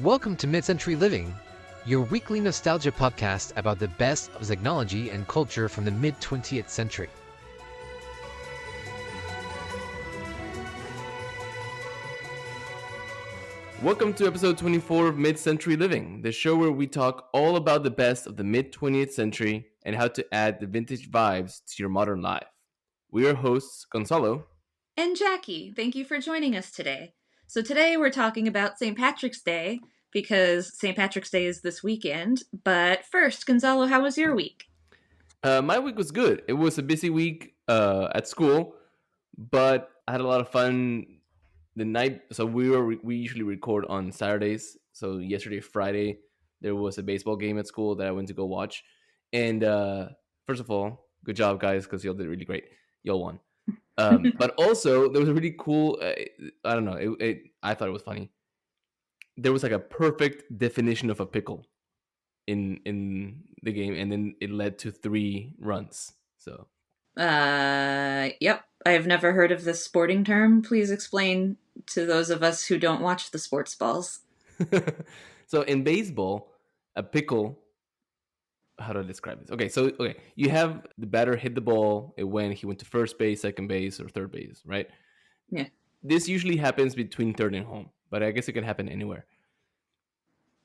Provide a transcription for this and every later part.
Welcome to Mid-Century Living, your weekly nostalgia podcast about the best of technology and culture from the mid-20th century. Welcome to episode 24 of Mid-Century Living, the show where we talk all about the best of the mid-20th century and how to add the vintage vibes to your modern life. We are hosts Gonzalo and Jackie. Thank you for joining us today. So today we're talking about St. Patrick's Day because St. Patrick's Day is this weekend. But first, Gonzalo, how was your week? My week was good. It was a busy week at school, but I had a lot of fun the night. So we usually record on Saturdays. So yesterday, Friday, there was a baseball game at school that I went to go watch. And first of all, good job, guys, because y'all did really great. Y'all won. But also, there was a really cool. I don't know. I thought it was funny. There was like a perfect definition of a pickle in the game, and then it led to 3 runs. So. Yep. I have never heard of this sporting term. Please explain to those of us who don't watch the sports balls. So in baseball, a pickle. How do I describe this? Okay, you have the batter hit the ball. It went to first base, second base, or third base, right? Yeah. This usually happens between third and home, but I guess it can happen anywhere.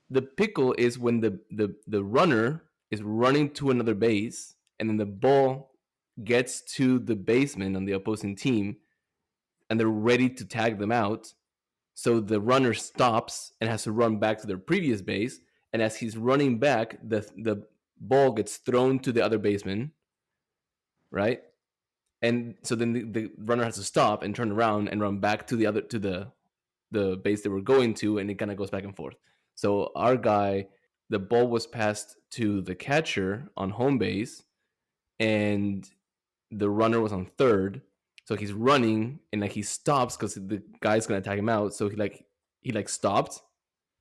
The pickle is when the runner is running to another base, and then the ball gets to the baseman on the opposing team, and they're ready to tag them out. So the runner stops and has to run back to their previous base, and as he's running back, the ball gets thrown to the other baseman, right? And so then the runner has to stop and turn around and run back to the base they were going to, and it kind of goes back and forth. So our guy, the ball was passed to the catcher on home base, and the runner was on third. So he's running and like he stops because the guy's gonna tag him out. So he stopped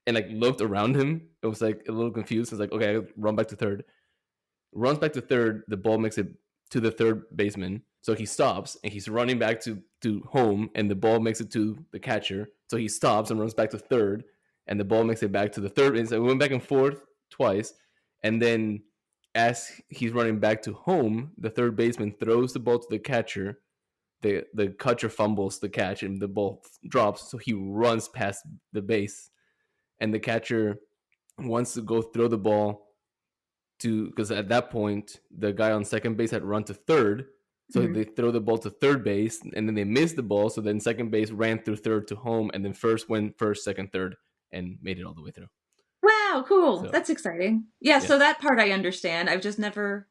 and like looked around him. It was like a little confused. It's like, okay, I run back to third. Runs back to third. The ball makes it to the third baseman. So he stops and he's running back to home, and the ball makes it to the catcher. So he stops and runs back to third, and the ball makes it back to the third. And so we went back and forth twice, and then as he's running back to home, the third baseman throws the ball to the catcher. The catcher fumbles the catch, and the ball drops. So he runs past the base, and the catcher wants to go throw the ball because at that point the guy on second base had run to third. So they throw the ball to third base, and then they missed the ball. So then second base ran through third to home, and then first went first, second, third, and made it all the way through. Wow, cool. So, that's exciting. Yeah, so that part I understand. I've just never...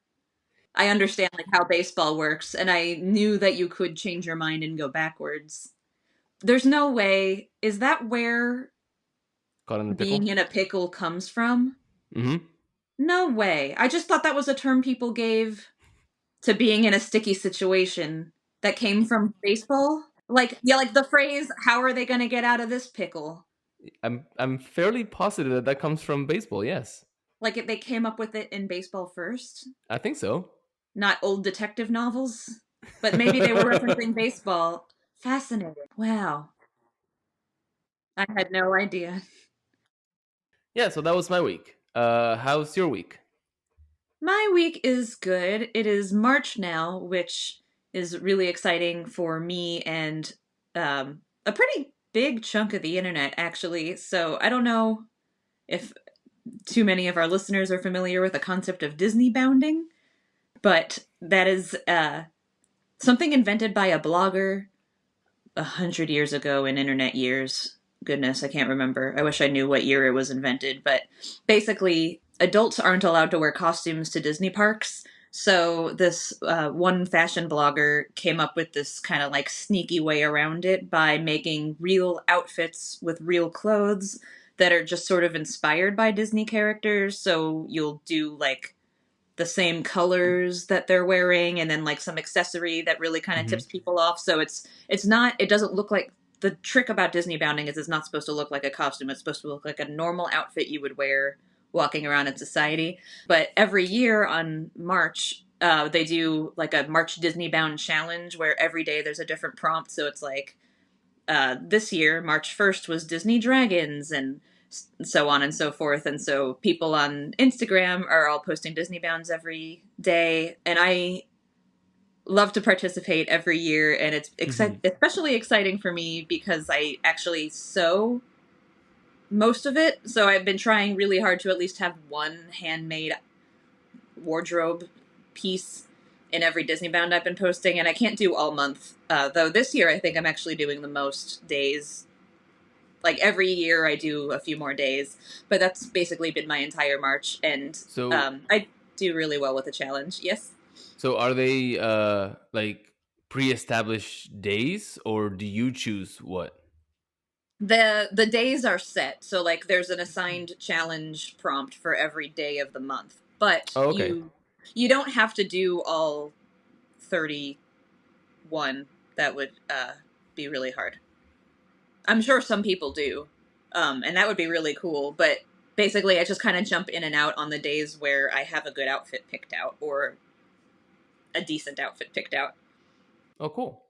I understand like how baseball works, and I knew that you could change your mind and go backwards. There's no way... Is that where being in a pickle comes from? Mm-hmm. No way. I just thought that was a term people gave to being in a sticky situation that came from baseball. Like the phrase, how are they going to get out of this pickle? I'm fairly positive that comes from baseball, yes. Like they came up with it in baseball first? I think so. Not old detective novels? But maybe they were referencing baseball. Fascinating. Wow. I had no idea. Yeah, so that was my week. How's your week? My week is good. It is March now, which is really exciting for me and a pretty big chunk of the internet, actually. So I don't know if too many of our listeners are familiar with the concept of Disney bounding, but that is something invented by a blogger 100 years ago in internet years. Goodness, I can't remember. I wish I knew what year it was invented, but basically adults aren't allowed to wear costumes to Disney parks. So this one fashion blogger came up with this kind of like sneaky way around it by making real outfits with real clothes that are just sort of inspired by Disney characters. So you'll do like the same colors that they're wearing and then like some accessory that really kind of tips people off. So it doesn't look like... The trick about Disney bounding is it's not supposed to look like a costume. It's supposed to look like a normal outfit you would wear walking around in society. But every year on March, they do like a March Disney Bound challenge where every day there's a different prompt. So it's like this year, March 1st was Disney Dragons, and so on and so forth. And so people on Instagram are all posting Disney bounds every day, and I love to participate every year, and it's especially exciting for me because I actually sew most of it. So I've been trying really hard to at least have one handmade wardrobe piece in every Disney bound I've been posting, and I can't do all month. Though this year I think I'm actually doing the most days. Like every year I do a few more days, but that's basically been my entire March, and So I do really well with the challenge. Yes. so are they like pre-established days, or do you choose what? The days are set, so like there's an assigned challenge prompt for every day of the month, but Oh, okay. you don't have to do all 31. That would be really hard. I'm sure some people do, and that would be really cool. But basically, I just kind of jump in and out on the days where I have a good outfit picked out or a decent outfit picked out. Oh, cool.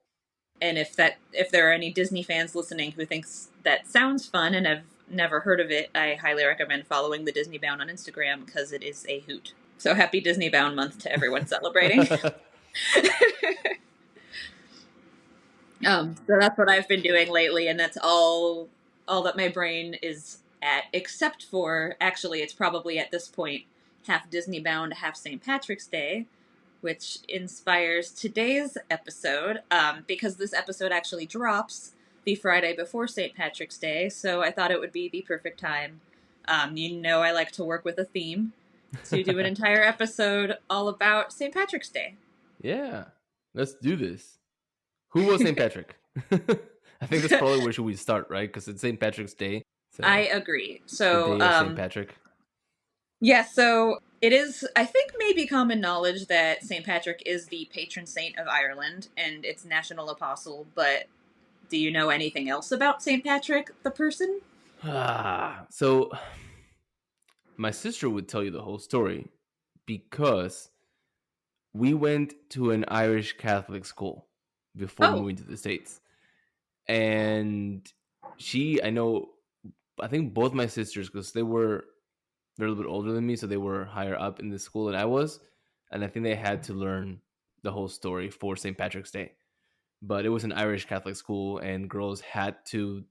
And if there are any Disney fans listening who thinks that sounds fun and have never heard of it, I highly recommend following the Disney Bound on Instagram because it is a hoot. So happy Disney Bound month to everyone celebrating. So that's what I've been doing lately, and that's all that my brain is at, except for, actually, it's probably at this point half Disney Bound, half St. Patrick's Day, which inspires today's episode, because this episode actually drops the Friday before St. Patrick's Day, so I thought it would be the perfect time. I like to work with a theme to do an entire episode all about St. Patrick's Day. Yeah, let's do this. Who was St. Patrick? I think that's probably where should we start, right? Because it's St. Patrick's Day. So I agree. So, the day of St. Patrick. Yeah, so it is, I think, maybe common knowledge that St. Patrick is the patron saint of Ireland and its national apostle, but do you know anything else about St. Patrick, the person? So my sister would tell you the whole story because we went to an Irish Catholic school before moving to the States. And I think both my sisters, because they're a little bit older than me, so they were higher up in the school than I was. And I think they had to learn the whole story for St. Patrick's Day. But it was an Irish Catholic school, and girls had to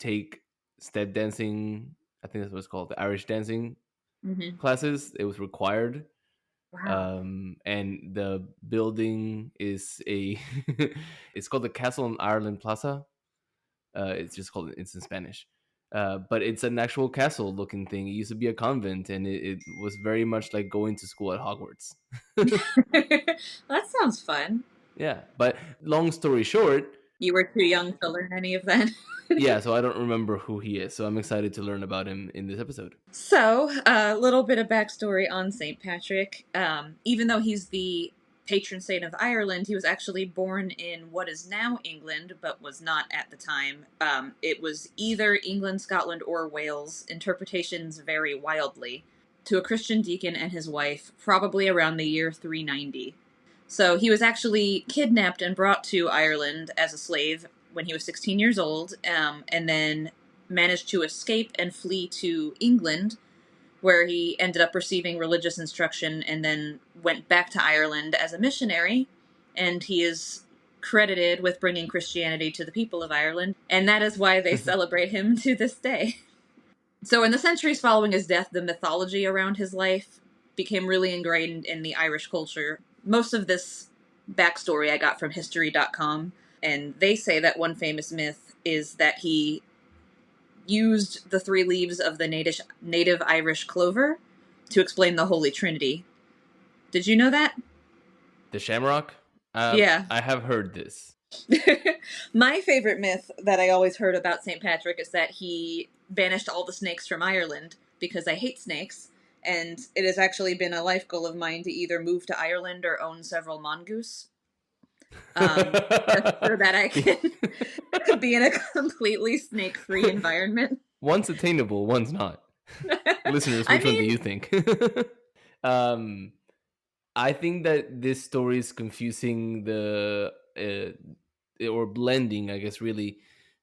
take step dancing. I think that's what it's called, the Irish dancing classes. It was required. Wow. And the building is it's called the Castle in Ireland Plaza. It's just called, it's in Spanish. But it's an actual castle looking thing. It used to be a convent, and it was very much like going to school at Hogwarts. That sounds fun. Yeah, but long story short, You were too young to learn any of that. yeah, so I don't remember who he is. So I'm excited to learn about him in this episode. So, a little bit of backstory on St. Patrick. Even though he's the patron saint of Ireland, he was actually born in what is now England, but was not at the time. It was either England, Scotland, or Wales. Interpretations vary wildly. To a Christian deacon and his wife, probably around the year 390. So he was actually kidnapped and brought to Ireland as a slave when he was 16 years old, and then managed to escape and flee to England, where he ended up receiving religious instruction and then went back to Ireland as a missionary. And he is credited with bringing Christianity to the people of Ireland, and that is why they celebrate him to this day. So in the centuries following his death, the mythology around his life became really ingrained in the Irish culture. Most of this backstory I got from history.com, and they say that one famous myth is that he used the 3 leaves of the native Irish clover to explain the Holy Trinity. Did you know that? The Shamrock? Yeah. I have heard this. My favorite myth that I always heard about St. Patrick is that he banished all the snakes from Ireland because I hate snakes, and it has actually been a life goal of mine to either move to Ireland or own several mongoose. Just so that I can be in a completely snake-free environment. One's attainable, one's not. Listeners, which one do you think? I think that this story is confusing or blending, I guess, really,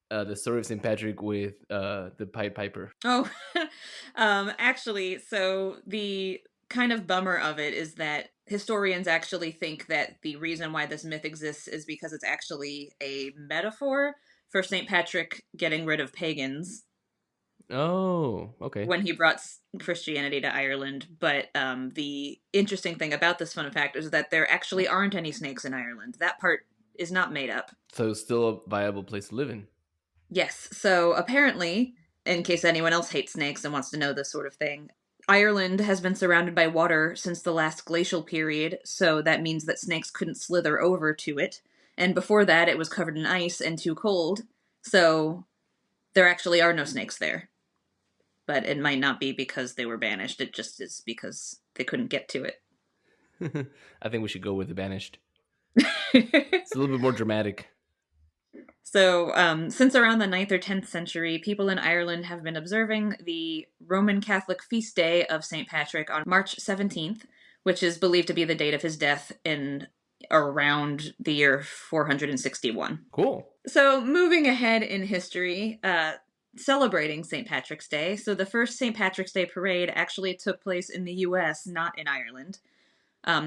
the story of St. Patrick with the Pied Piper. Oh, actually, so the kind of bummer of it is that historians actually think that the reason why this myth exists is because it's actually a metaphor for St. Patrick getting rid of pagans Oh, okay. when he brought Christianity to Ireland. But the interesting thing about this fun fact is that there actually aren't any snakes in Ireland. That part is not made up. So it's still a viable place to live in. Yes, so apparently, in case anyone else hates snakes and wants to know this sort of thing, Ireland has been surrounded by water since the last glacial period, so that means that snakes couldn't slither over to it. And before that, it was covered in ice and too cold, so there actually are no snakes there. But it might not be because they were banished, it just is because they couldn't get to it. I think we should go with the banished. It's a little bit more dramatic. So, since around the 9th or 10th century, people in Ireland have been observing the Roman Catholic feast day of St. Patrick on March 17th, which is believed to be the date of his death in around the year 461. Cool. So, moving ahead in history, celebrating St. Patrick's Day. So, the first St. Patrick's Day parade actually took place in the US, not in Ireland.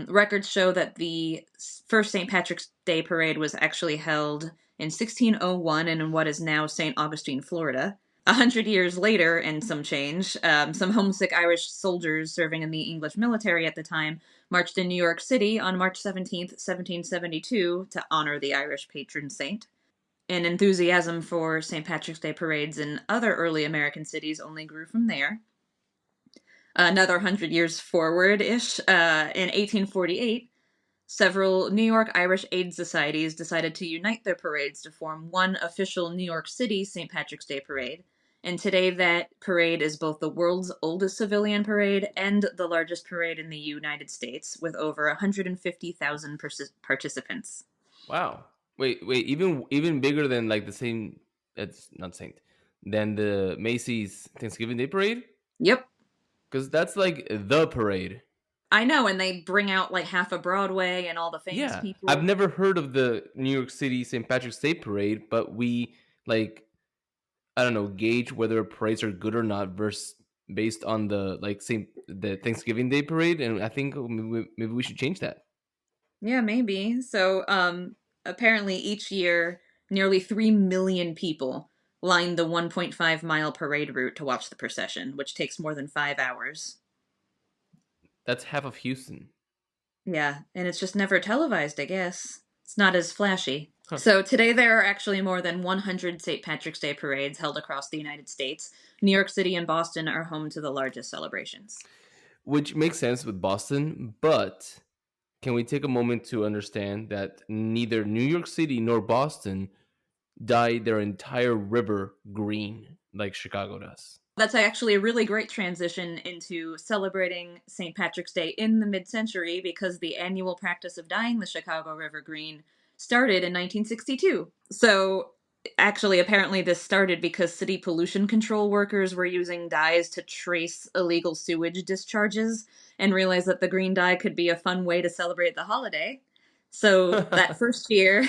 Records show that the first St. Patrick's Day parade was actually held in 1601 in what is now St. Augustine, Florida. 100 years later, and some change, some homesick Irish soldiers serving in the English military at the time marched in New York City on March 17th, 1772, to honor the Irish patron saint. And enthusiasm for St. Patrick's Day parades in other early American cities only grew from there. Another 100 years forward-ish, in 1848, several New York Irish aid societies decided to unite their parades to form one official New York City St. Patrick's Day parade. And today that parade is both the world's oldest civilian parade and the largest parade in the United States, with over 150,000 participants. Wow. Wait. Even bigger than like the same. It's not Saint. Than the Macy's Thanksgiving Day Parade. Yep. Because that's like the parade. I know, and they bring out like half of Broadway and all the famous people. I've never heard of the New York City St. Patrick's Day Parade, but we like, I don't know, gauge whether parades are good or not versus based on the the Thanksgiving Day Parade, and I think maybe we should change that. Yeah, maybe. So, apparently each year, nearly 3 million people line the 1.5-mile parade route to watch the procession, which takes more than 5 hours. That's half of Houston. Yeah, and it's just never televised, I guess. It's not as flashy. Huh. So today there are actually more than 100 St. Patrick's Day parades held across the United States. New York City and Boston are home to the largest celebrations. Which makes sense with Boston, but can we take a moment to understand that neither New York City nor Boston dye their entire river green like Chicago does? That's actually a really great transition into celebrating St. Patrick's Day in the mid-century, because the annual practice of dyeing the Chicago River green started in 1962. So actually, apparently this started because city pollution control workers were using dyes to trace illegal sewage discharges and realized that the green dye could be a fun way to celebrate the holiday. So that first year,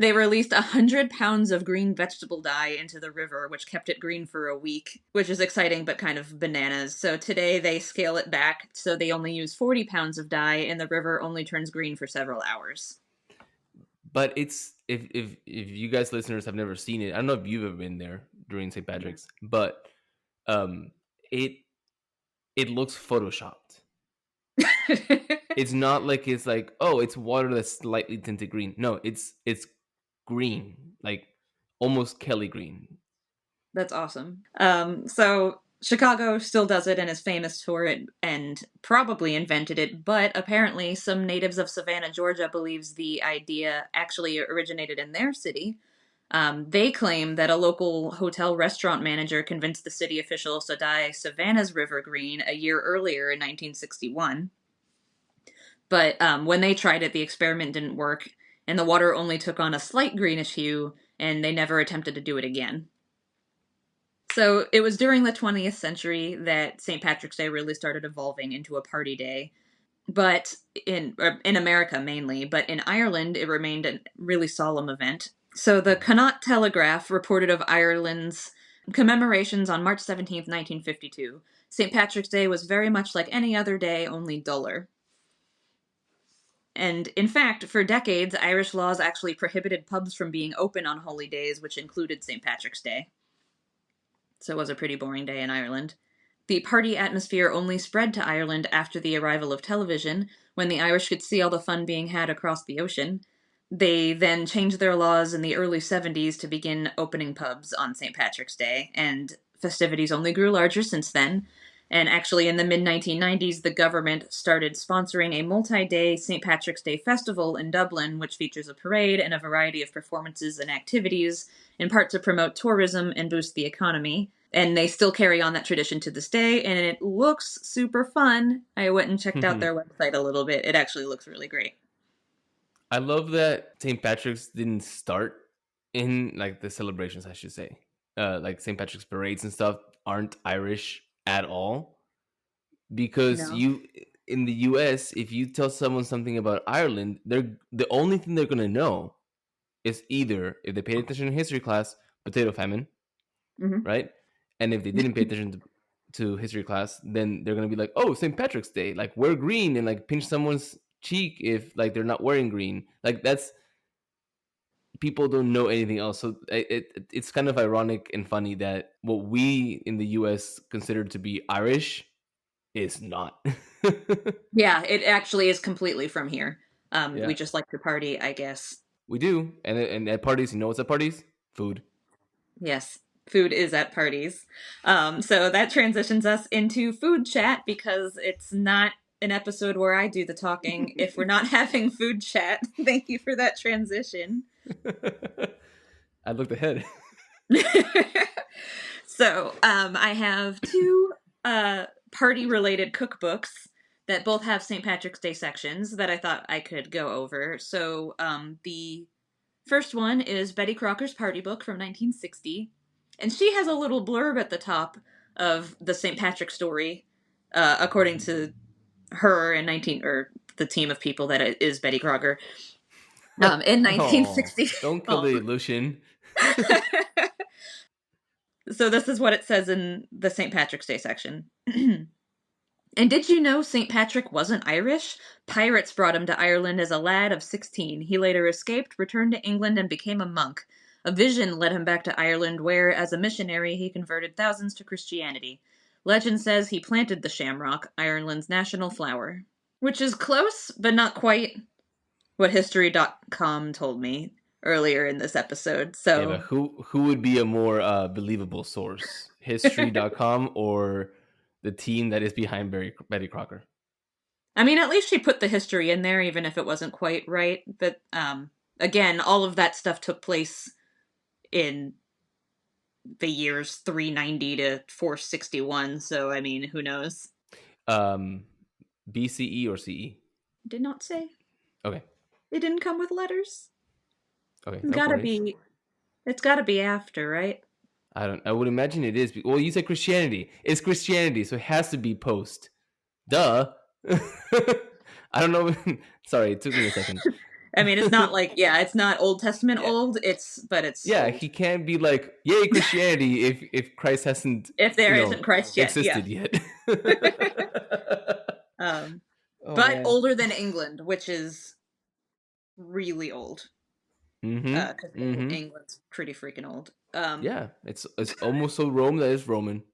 they released 100 pounds of green vegetable dye into the river, which kept it green for a week, which is exciting but kind of bananas. So today they scale it back, so they only use 40 pounds of dye, and the river only turns green for several hours. But it's if you guys listeners have never seen it, I don't know if you've ever been there during St. Patrick's, but it looks photoshopped. It's not like it's like, oh, it's water that's slightly tinted green. No, it's green, like almost Kelly green. That's awesome. So Chicago still does it and is famous for it and probably invented it, but apparently some natives of Savannah, Georgia believes the idea actually originated in their city. They claim that a local hotel restaurant manager convinced the city officials to dye Savannah's river green a year earlier in 1961. But when they tried it, the experiment didn't work, and the water only took on a slight greenish hue, and they never attempted to do it again. So it was during the 20th century that St. Patrick's Day really started evolving into a party day. But in America mainly, but in Ireland it remained a really solemn event. So the Connaught Telegraph reported of Ireland's commemorations on March 17th, 1952. St. Patrick's Day was very much like any other day, only duller. And in fact, for decades, Irish laws actually prohibited pubs from being open on holy days, which included St. Patrick's Day. So it was a pretty boring day in Ireland. The party atmosphere only spread to Ireland after the arrival of television, when the Irish could see all the fun being had across the ocean. They then changed their laws in the early 70s to begin opening pubs on St. Patrick's Day, and festivities only grew larger since then. And actually, in the mid 1990s, the government started sponsoring a multi day St. Patrick's Day festival in Dublin, which features a parade and a variety of performances and activities, in part to promote tourism and boost the economy. And they still carry on that tradition to this day, and it looks super fun. I went and checked out their website a little bit. It actually looks really great. I love that St. Patrick's didn't start in like the celebrations, I should say. Like St. Patrick's parades and stuff aren't Irish at all. Because No. you in the US, if you tell someone something about Ireland, they're the only thing they're gonna know is either if they paid attention in history class, potato famine, Mm-hmm. right? And if they didn't pay attention to history class, then they're gonna be like, "Oh, St. Patrick's Day, like wear green and like pinch someone's cheek if like they're not wearing green." Like that's people don't know anything else. So it's kind of ironic and funny that what we in the US consider to be Irish is not. Yeah, it actually is completely from here. Yeah, We just like to party, I guess. we do. And at parties, you know what's at parties? Food. Yes, food is at parties. So that transitions us into food chat because it's not an episode where I do the talking if we're not having food chat. Thank you for that transition. I looked ahead. So I have two party related cookbooks that both have St. Patrick's Day sections that I thought I could go over. So the first one is Betty Crocker's Party Book from 1960. And she has a little blurb at the top of the St. Patrick story, according to her in 19 or the team of people that is Betty Crocker. In 1960. Don't kill the illusion. So this is what it says in the St. Patrick's Day section. And did you know St. Patrick wasn't Irish? Pirates brought him to Ireland as a lad of 16. He later escaped, returned to England, and became a monk. A vision led him back to Ireland, where, as a missionary, he converted thousands to Christianity. Legend says he planted the shamrock, Ireland's national flower. Which is close, but not quite what History.com told me earlier in this episode. So, Yeah, but who would be a more believable source? History.com or the team that is behind Betty Crocker? I mean, at least she put the history in there, even if it wasn't quite right. But again, all of that stuff took place in the years 390 to 461. So, I mean, who knows? BCE or CE? Did not say. Okay. It didn't come with letters. Okay. It's No gotta worries. be. It's gotta be after, right? I would imagine it is. Well, you said Christianity. It's Christianity, so it has to be post. Duh. I don't know. Sorry, it took me a second. I mean, it's not like it's not Old Testament old. But it's old. He can't be like, yay, Christianity if Christ hasn't If there isn't Christ yet, existed yet. But man. older than England, which is really old. Because England's pretty freaking old. Yeah, it's almost so Rome that is Roman.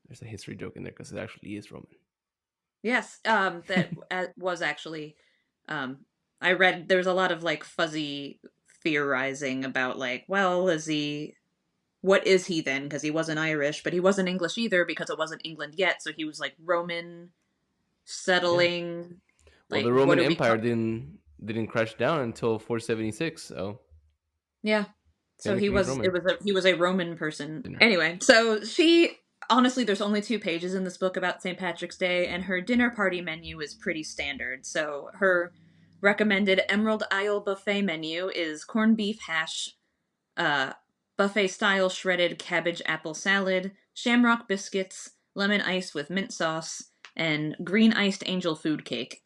There's a history joke in there because it actually is Roman. Yes, that was actually. I read there's a lot of like fuzzy theorizing about like, well, what is he then? Because he wasn't Irish, but he wasn't English either because it wasn't England yet. So he was like Roman settling. Yeah. Well, the Roman Empire didn't crash down until 476. So yeah, so he was a Roman person. Dinner. Anyway, so honestly, there's only 2 pages in this book about St. Patrick's Day, and her dinner party menu is pretty standard. So her recommended Emerald Isle buffet menu is corned beef hash, buffet-style shredded cabbage apple salad, shamrock biscuits, lemon ice with mint sauce, and green iced angel food cake.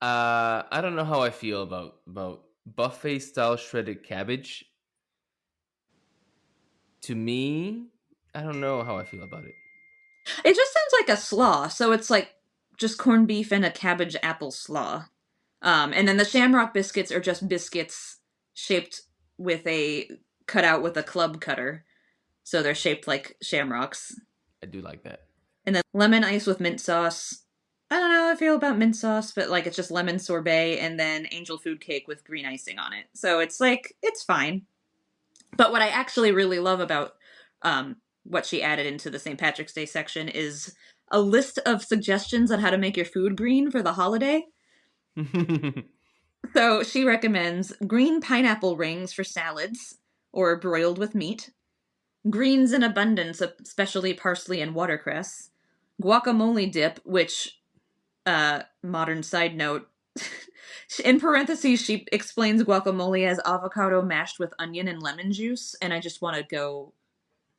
I don't know how I feel about buffet style shredded cabbage, to me, I don't know how I feel about it. It just sounds like a slaw, so it's like just corned beef and a cabbage apple slaw. And then the shamrock biscuits are just biscuits shaped with a cut out with a club cutter. So they're shaped like shamrocks. I do like that. And then lemon ice with mint sauce. I don't know how I feel about mint sauce, but like it's just lemon sorbet and then angel food cake with green icing on it. So it's like, it's fine. But what I actually really love about what she added into the St. Patrick's Day section is a list of suggestions on how to make your food green for the holiday. So she recommends green pineapple rings for salads or broiled with meat, greens in abundance, especially parsley and watercress, guacamole dip, which, modern side note, in parentheses, she explains guacamole as avocado mashed with onion and lemon juice, and I just want to go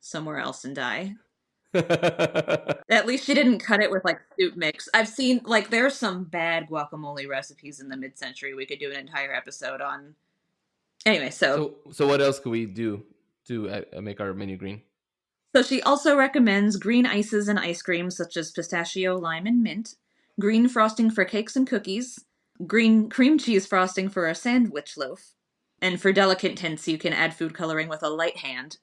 somewhere else and die. At least she didn't cut it with like soup mix. I've seen like there's some bad guacamole recipes in the mid-century we could do an entire episode on. Anyway, So what else could we do to make our menu green? so she also recommends green ices and ice creams such as pistachio, lime, and mint, green frosting for cakes and cookies, green cream cheese frosting for a sandwich loaf, and for delicate tints you can add food coloring with a light hand.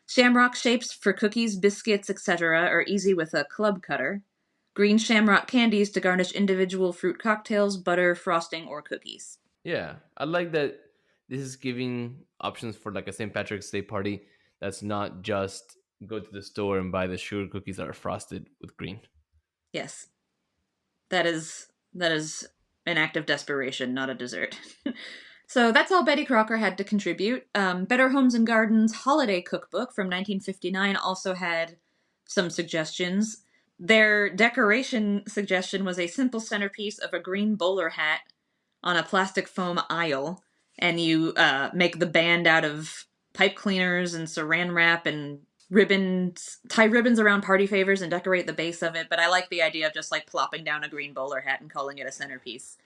Shamrock shapes for cookies, biscuits, etc. are easy with a club cutter. Green shamrock candies to garnish individual fruit cocktails, butter, frosting, or cookies. Yeah, I like that. This is giving options for like a St. Patrick's Day party. That's not just go to the store and buy the sugar cookies that are frosted with green. Yes. That is an act of desperation, not a dessert. So that's all Betty Crocker had to contribute. Better Homes and Gardens Holiday Cookbook from 1959 also had some suggestions. Their decoration suggestion was a simple centerpiece of a green bowler hat on a plastic foam aisle, and you make the band out of pipe cleaners and saran wrap and ribbons, tie ribbons around party favors and decorate the base of it. But I like the idea of just like plopping down a green bowler hat and calling it a centerpiece.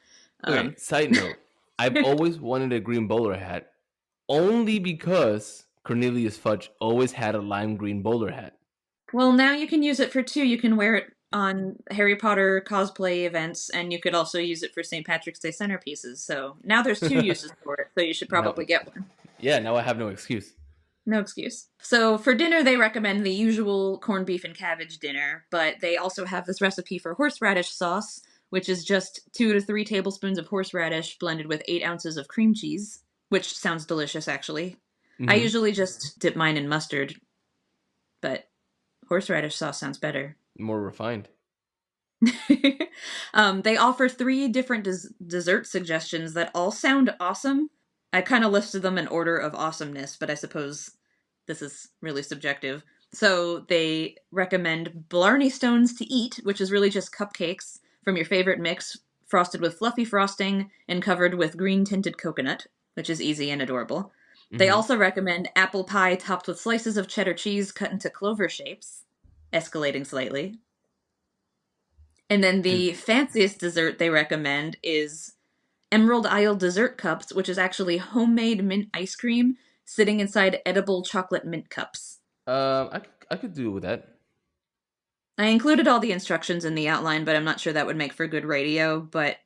Okay, side note. I've always wanted a green bowler hat only because Cornelius Fudge always had a lime green bowler hat. Well, now you can use it for two. You can wear it on Harry Potter cosplay events, and you could also use it for St. Patrick's Day centerpieces. So now there's two uses for it, so you should probably get one. Yeah, now I have no excuse. No excuse. So for dinner, they recommend the usual corned beef and cabbage dinner, but they also have this recipe for horseradish sauce, which is just 2 to 3 tablespoons of horseradish blended with 8 ounces of cream cheese, which sounds delicious, actually. I usually just dip mine in mustard, but horseradish sauce sounds better. More refined. They offer 3 different dessert suggestions that all sound awesome. I kind of listed them in order of awesomeness, but I suppose this is really subjective. So they recommend Blarney Stones to eat, which is really just cupcakes from your favorite mix, frosted with fluffy frosting and covered with green tinted coconut, which is easy and adorable. They also recommend apple pie topped with slices of cheddar cheese cut into clover shapes, escalating slightly. And then the fanciest dessert they recommend is Emerald Isle dessert cups, which is actually homemade mint ice cream sitting inside edible chocolate mint cups. I could do with that. I included all the instructions in the outline, but I'm not sure that would make for good radio. But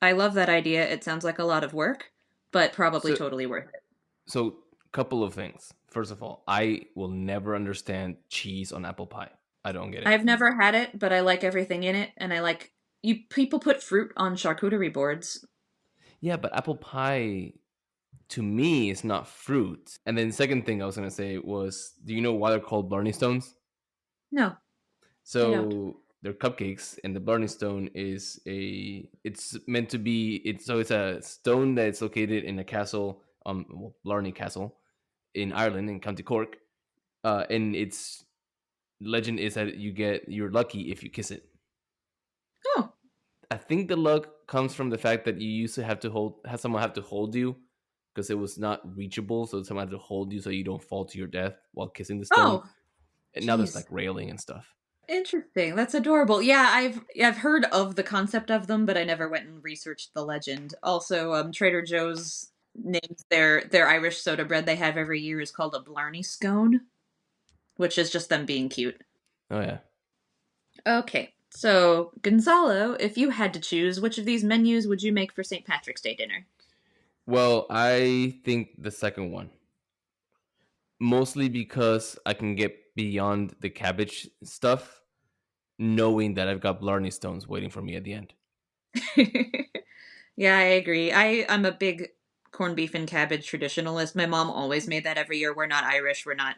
I love that idea. It sounds like a lot of work, but probably totally worth it. So, couple of things. First of all, I will never understand cheese on apple pie. I don't get it. I've never had it, but I like everything in it, and I like people put fruit on charcuterie boards. Yeah, but apple pie to me is not fruit. And then second thing I was gonna say was, do you know why they're called Blarney Stones? No. So they're cupcakes, and the Blarney Stone is it's meant to be it's a stone that's located in a castle, Blarney Castle in Ireland in County Cork, and its legend is that you're lucky if you kiss it. Oh. I think the luck comes from the fact that you used to have someone have to hold you because it was not reachable, so someone had to hold you so you don't fall to your death while kissing the stone. Oh. And now there's like railing and stuff. Interesting. That's adorable. Yeah, I've heard of the concept of them, but I never went and researched the legend. Also, Trader Joe's names their Irish soda bread they have every year is called a Blarney scone, which is just them being cute. Oh yeah. Okay, so Gonzalo, if you had to choose, which of these menus would you make for St. Patrick's Day dinner? Well, I think the second one. Mostly because I can get beyond the cabbage stuff, knowing that I've got Blarney Stones waiting for me at the end. Yeah, I agree. I'm a big corned beef and cabbage traditionalist. My mom always made that every year. We're not Irish. We're not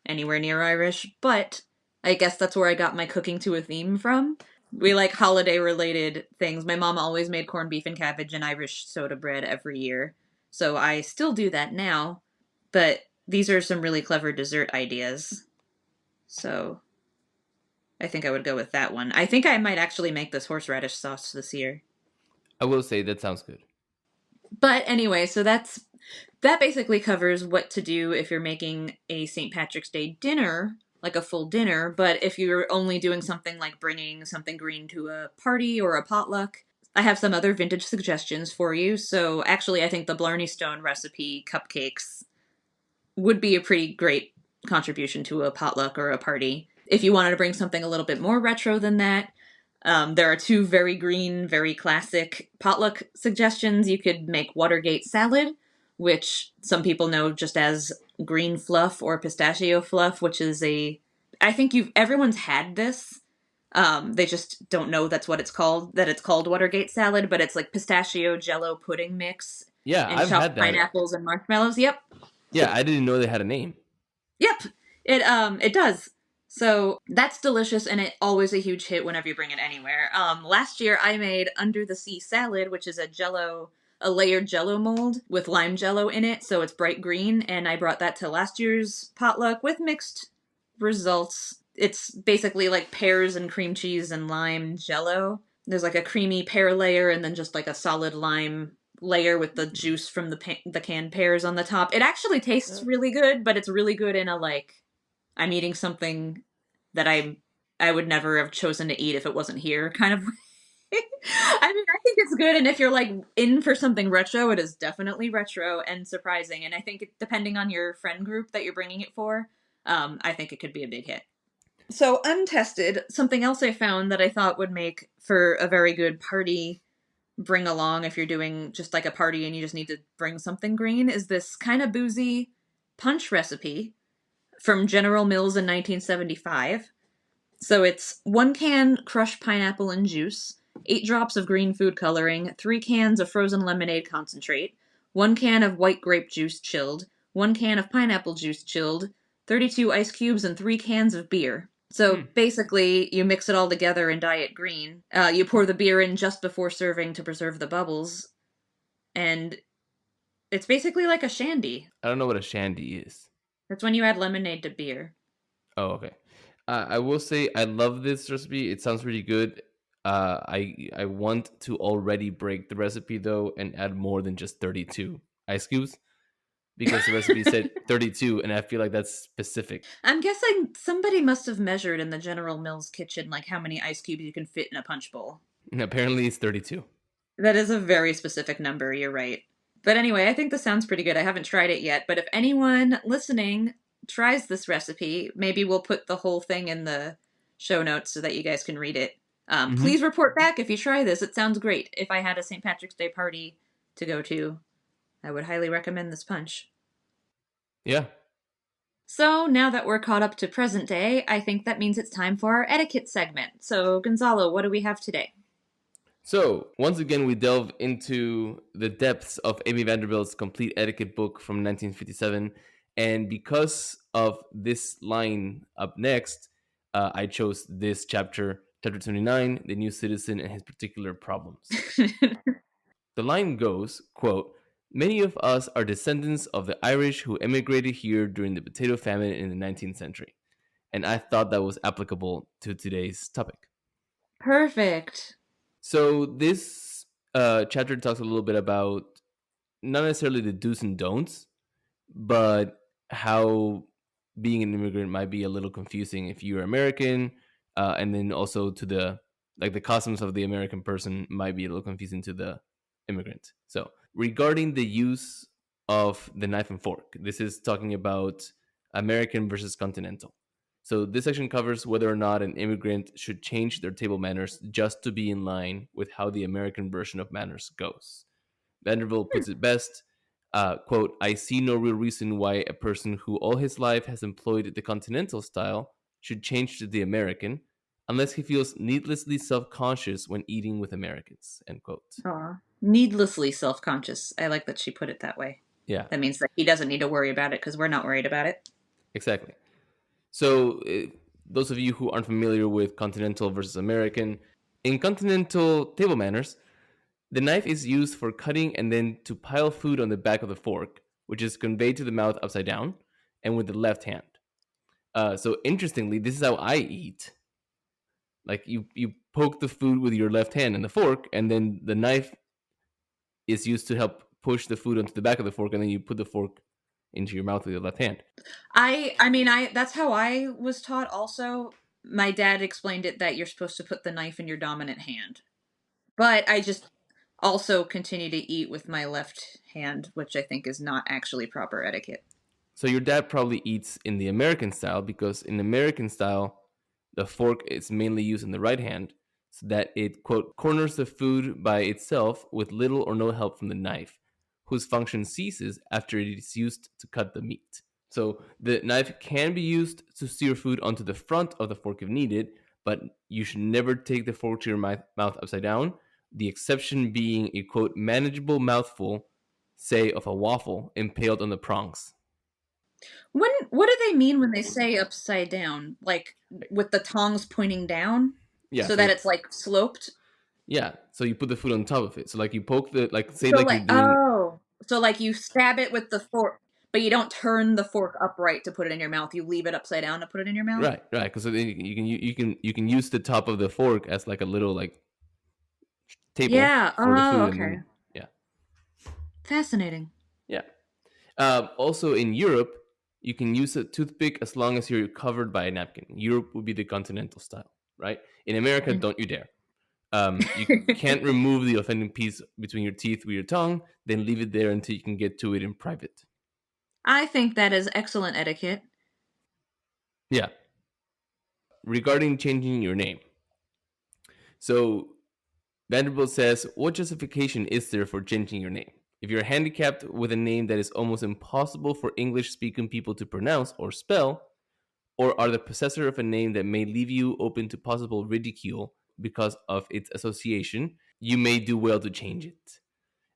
anywhere near Irish, but I guess that's where I got my cooking to a theme from. We like holiday related things. My mom always made corned beef and cabbage and Irish soda bread every year. So I still do that now, but these are some really clever dessert ideas. So I think I would go with that one. I think I might actually make this horseradish sauce this year. I will say that sounds good. But anyway, so that basically covers what to do if you're making a St. Patrick's Day dinner, like a full dinner. But if you're only doing something like bringing something green to a party or a potluck, I have some other vintage suggestions for you. So actually, I think the Blarney Stone recipe cupcakes would be a pretty great contribution to a potluck or a party. If you wanted to bring something a little bit more retro than that, there are two very green, very classic potluck suggestions. You could make Watergate salad, which some people know just as green fluff or pistachio fluff, which is I think everyone's had this. They just don't know that's what it's called, that it's called Watergate salad, but it's like pistachio jello pudding mix Yeah, and I've chopped had that. pineapples and marshmallows. Yep. Yeah, I didn't know they had a name. Yep. It does. So that's delicious and it always a huge hit whenever you bring it anywhere. Last year I made Under the Sea salad, which is a layered jello mold with lime jello in it, so it's bright green, and I brought that to last year's potluck with mixed results. It's basically like pears and cream cheese and lime jello. There's like a creamy pear layer and then just like a solid lime layer with the juice from the canned pears on the top. It actually tastes really good, but it's really good in a like I'm eating something that I would never have chosen to eat if it wasn't here kind of I mean, I think it's good, and if you're like in for something retro, it is definitely retro and surprising. And I think depending on your friend group that you're bringing it for, I think it could be a big hit. So untested, something else I found that I thought would make for a very good party bring along if you're doing just like a party and you just need to bring something green is this kind of boozy punch recipe from General Mills in 1975. So it's 1 can crushed pineapple and juice, 8 drops of green food coloring, 3 cans of frozen lemonade concentrate, 1 can of white grape juice chilled, 1 can of pineapple juice chilled, 32 ice cubes, and 3 cans of beer. So basically, you mix it all together and dye it green. You pour the beer in just before serving to preserve the bubbles, and it's basically like a shandy. I don't know what a shandy is. That's when you add lemonade to beer. Oh, okay. I will say I love this recipe. It sounds really good. I want to already break the recipe though and add more than just 32 ice cubes because the recipe said 32, and I feel like that's specific. I'm guessing somebody must have measured in the General Mills kitchen like how many ice cubes you can fit in a punch bowl. And apparently, it's 32. That is a very specific number, you're right. But anyway, I think this sounds pretty good. I haven't tried it yet, but if anyone listening tries this recipe, maybe we'll put the whole thing in the show notes so that you guys can read it. Please report back if you try this. It sounds great. If I had a St. Patrick's Day party to go to, I would highly recommend this punch. Yeah. So now that we're caught up to present day, I think that means it's time for our etiquette segment. So, Gonzalo, what do we have today? So, once again, we delve into the depths of Amy Vanderbilt's complete etiquette book from 1957. And because of this line up next, I chose this chapter, chapter 29, The New Citizen and His Particular Problems. The line goes, quote, "Many of us are descendants of the Irish who emigrated here during the potato famine in the 19th century." And I thought that was applicable to today's topic. Perfect. So this chapter talks a little bit about not necessarily the do's and don'ts, but how being an immigrant might be a little confusing if you're American, and then also to the customs of the American person might be a little confusing to the immigrant. So regarding the use of the knife and fork. This is talking about American versus continental. So this section covers whether or not an immigrant should change their table manners just to be in line with how the American version of manners goes. Vanderbilt puts it best, quote, I see no real reason why a person who all his life has employed the continental style should change to the American unless he feels needlessly self-conscious when eating with Americans, end quote. Aw. Needlessly self-conscious. I like that she put it that way. Yeah, That means that he doesn't need to worry about it because we're not worried about it. exactly. So, those of you who aren't familiar with continental versus American, in continental table manners, the knife is used for cutting and then to pile food on the back of the fork, which is conveyed to the mouth upside down and with the left hand. So, interestingly, this is how I eat. Like you poke the food with your left hand and the fork, and then the knife is used to help push the food onto the back of the fork, and then you put the fork into your mouth with your left hand. I mean, that's how I was taught also. My dad explained it that you're supposed to put the knife in your dominant hand. But I just also continue to eat with my left hand, which I think is not actually proper etiquette. So your dad probably eats in the American style because in American style, the fork is mainly used in the right hand so that it, quote, corners the food by itself with little or no help from the knife, whose function ceases after it is used to cut the meat. So the knife can be used to steer food onto the front of the fork if needed, but you should never take the fork to your mouth upside down, the exception being a, quote, manageable mouthful, say, of a waffle impaled on the prongs. What do they mean when they say upside down? Like with the tongs pointing down? Yeah, So that it's like sloped? yeah. So you put the food on top of it. So like you poke the like say So like you're like doing so like you stab it with the fork, but you don't turn the fork upright to put it in your mouth. You leave it upside down to put it in your mouth? right, because you can use the top of the fork as like a little like table Yeah. for the Oh, food, and okay. then yeah, Fascinating. yeah. Also in Europe, you can use a toothpick as long as you're covered by a napkin. Europe would be the continental style, right? In America, don't you dare. You can't remove the offending piece between your teeth with your tongue, then leave it there until you can get to it in private. I think that is excellent etiquette. Yeah. Regarding changing your name. So Vanderbilt says, what justification is there for changing your name? If you're handicapped with a name that is almost impossible for English speaking people to pronounce or spell, or are the possessor of a name that may leave you open to possible ridicule because of its association, you may do well to change it.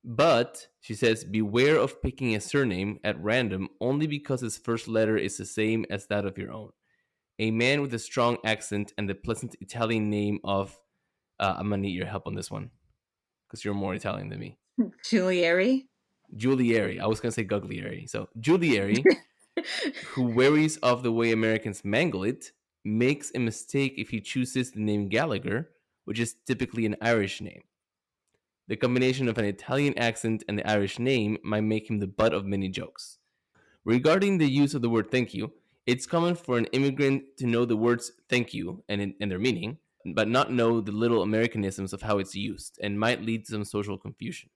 But, she says, beware of picking a surname at random only because its first letter is the same as that of your own. A man with a strong accent and the pleasant Italian name of, I'm gonna need your help on this one because you're more Italian than me. Giulieri? Giulieri. I was gonna say Guglieri. So Giulieri, who worries of the way Americans mangle it, makes a mistake if he chooses the name Gallagher, which is typically an Irish name. The combination of an Italian accent and the Irish name might make him the butt of many jokes. Regarding the use of the word thank you, it's common for an immigrant to know the words thank you and their meaning, but not know the little Americanisms of how it's used, and might lead to some social confusion.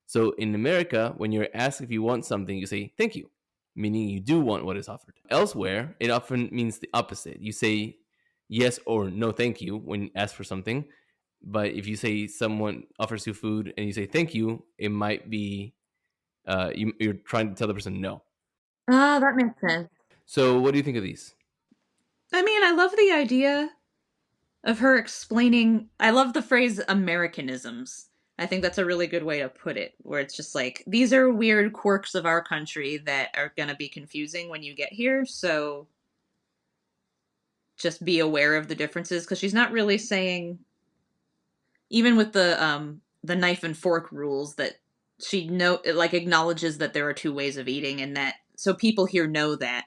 So in America, when you're asked if you want something, you say thank you, meaning you do want what is offered. Elsewhere, it often means the opposite. You say yes or no thank you when asked for something, but if you say someone offers you food and you say thank you, it might be you're trying to tell the person no. Ah, that makes sense. So what do you think of these? I mean, I love the idea of her explaining. I love the phrase Americanisms. I think that's a really good way to put it, where it's just like, these are weird quirks of our country that are going to be confusing when you get here, so just be aware of the differences, because she's not really saying, even with the knife and fork rules, that she like acknowledges that there are two ways of eating, and that so people here know that.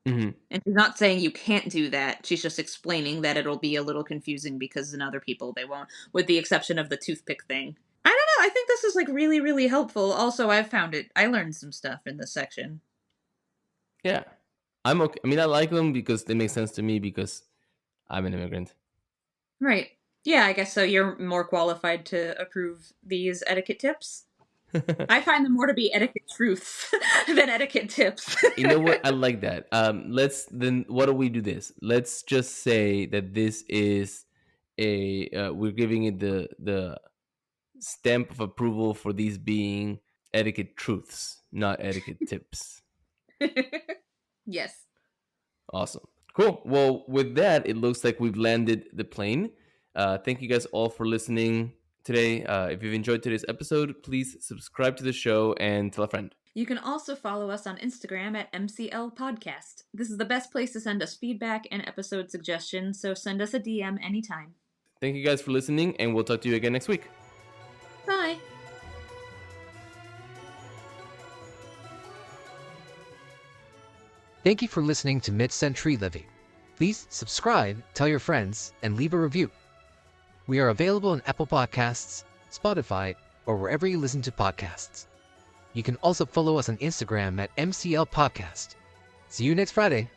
Mm-hmm. And she's not saying you can't do that. She's just explaining that it'll be a little confusing because in other people they won't, with the exception of the toothpick thing. I don't know. I think this is like really, really helpful. Also, I learned some stuff in this section. Yeah, I'm okay. I mean, I like them because they make sense to me because I'm an immigrant. Right. Yeah, I guess so. You're more qualified to approve these etiquette tips. I find them more to be etiquette truths than etiquette tips. You know what? I like that. Let's then. What do we do? This. Let's just say that this is a. We're giving it the stamp of approval for these being etiquette truths, not etiquette tips. Yes. Awesome. Cool. Well, with that, it looks like we've landed the plane. Thank you guys all for listening today. If you've enjoyed today's episode, please subscribe to the show and tell a friend. You can also follow us on Instagram at MCL Podcast. This is the best place to send us feedback and episode suggestions, so send us a DM anytime. Thank you guys for listening, and we'll talk to you again next week. Bye. Thank you for listening to Mid-Century Living. Please subscribe, tell your friends, and leave a review. We are available on Apple Podcasts, Spotify, or wherever you listen to podcasts. You can also follow us on Instagram at MCL Podcast. See you next Friday.